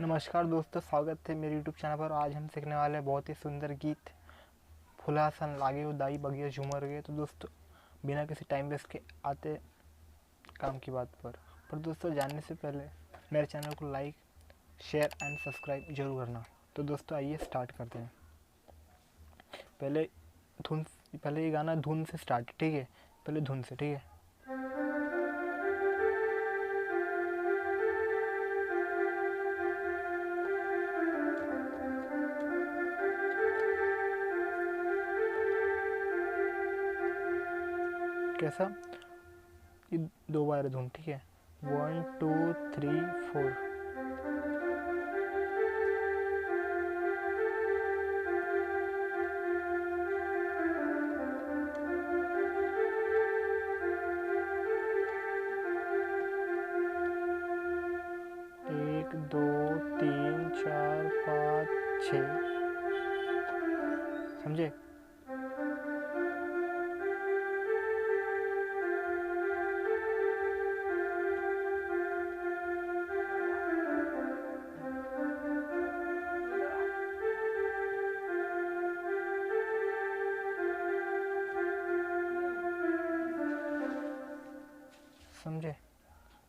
नमस्कार दोस्तों, स्वागत है मेरे यूट्यूब चैनल पर। आज हम सीखने वाले हैं बहुत ही सुंदर गीत फुला हसन लागे वो दाई बगिया झूमर गए। तो दोस्तों बिना किसी टाइम वेस्ट के आते काम की बात पर दोस्तों जानने से पहले मेरे चैनल को लाइक शेयर एंड सब्सक्राइब जरूर करना। तो दोस्तों आइए स्टार्ट करते हैं। पहले धुन पहले ये गाना धुन से स्टार्ट, ठीक है? पहले धुन से, ठीक है? कैसा? ये 2 बार है धुन, ठीक है? 1 2 3 4। एक दो तीन चार पाँच छः। समझे? समझे?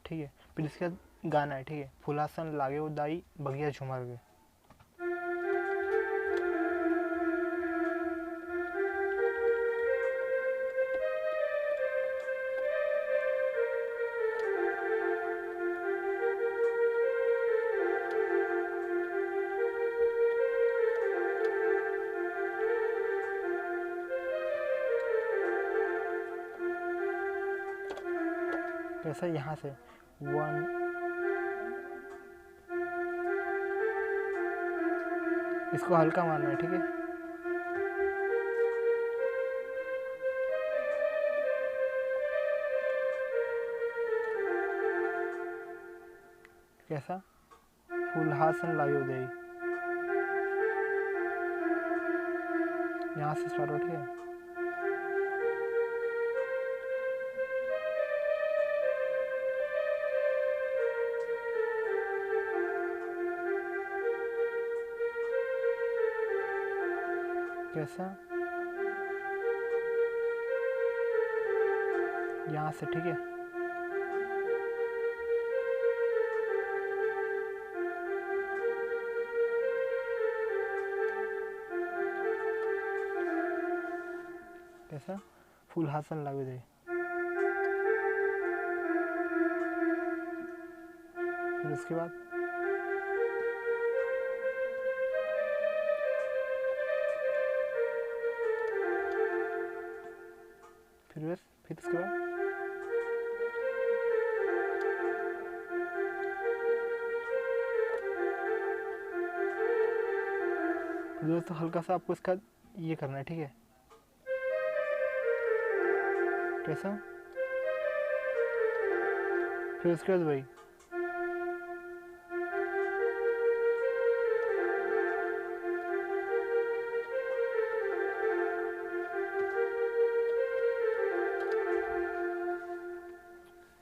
ठीक है। फिर इसके बाद गाना है, ठीक है? फुलासन लागे वो दाई बगिया झुमर गए। कैसा? यहाँ से 1 इसको हल्का मारना है, ठीक है? कैसा? फुलहासन लागे उदय। यहाँ से स्टार्ट हो, ठीक है? कैसा? यहाँ से, ठीक है? कैसा? फुलहासन लागे उदय। फिर उसके बाद फिर उसके बाद दोस्तों हल्का सा आपको इसका ये करना है, ठीक है? कैसा? फिर उसके बाद वही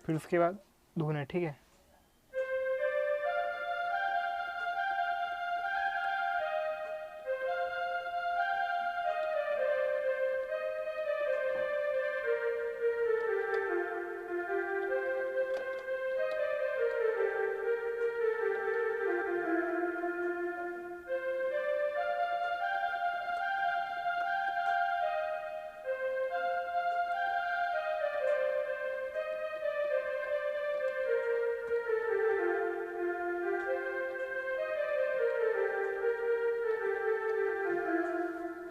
फिर उसके बाद धुन है, ठीक है?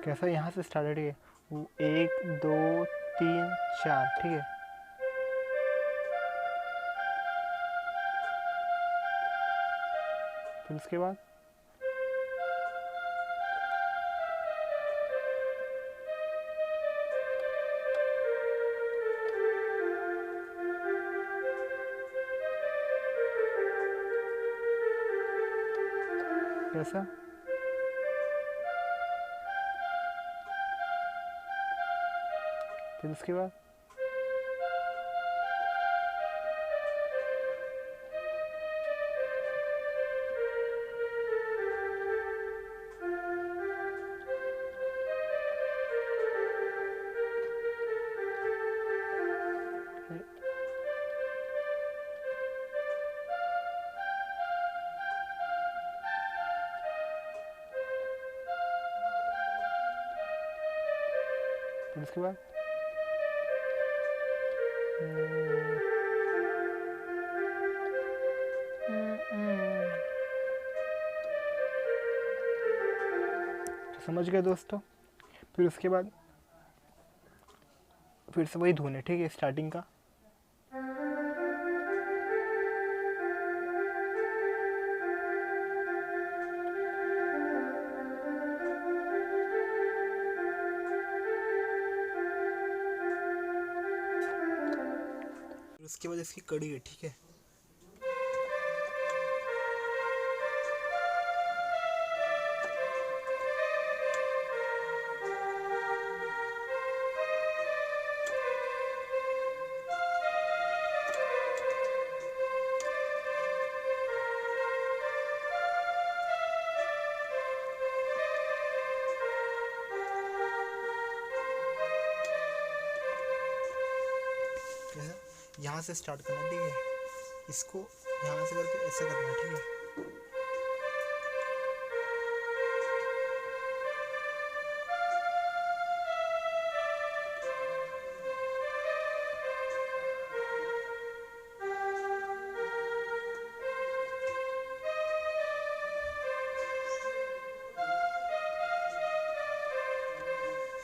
कैसा? यहाँ से स्टार्ट है, ठीक है? वो 1 2 3 4, ठीक है? फिर उसके बाद कैसा? फिर उसके बाद फिर उसके बाद समझ गए दोस्तों। फिर उसके बाद फिर से वही धुन है, ठीक है, स्टार्टिंग का। फिर उसके बाद इसकी कड़ी है, ठीक है। यहाँ से स्टार्ट करना, ठीक है, इसको यहाँ से करके ऐसे करना, ठीक है।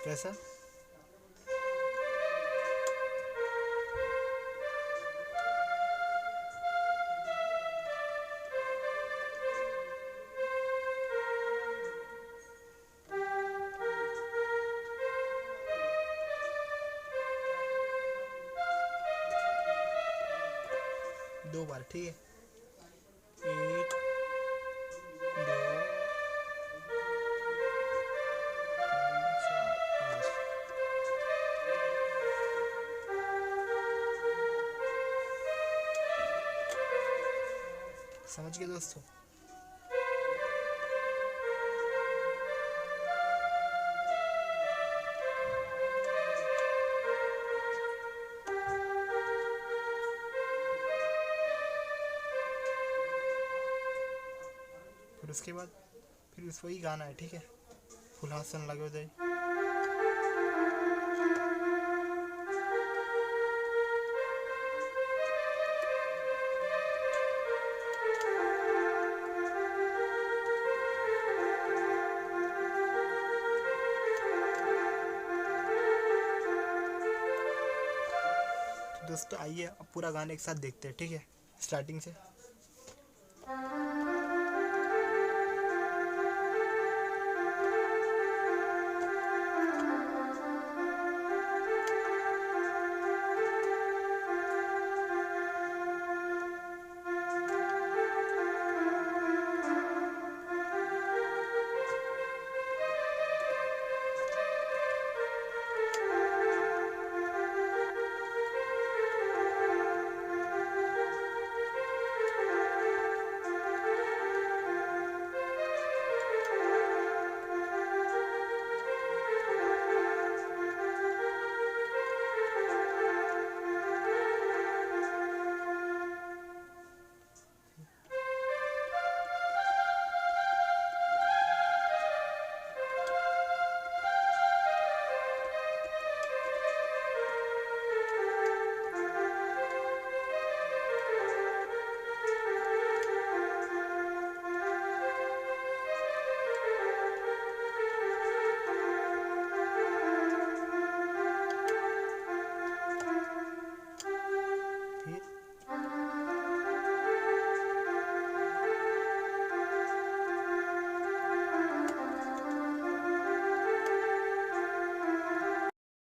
कैसा? दो बार, ठीक है। एक, दो, तीन, चार, पाँच। समझ गए दोस्तों। फिर उसके बाद फिर उस वही गाना है, ठीक है, फुल हासन लगे उदय। तो दोस्तों आइए अब पूरा गाना एक साथ देखते हैं, ठीक है, स्टार्टिंग से।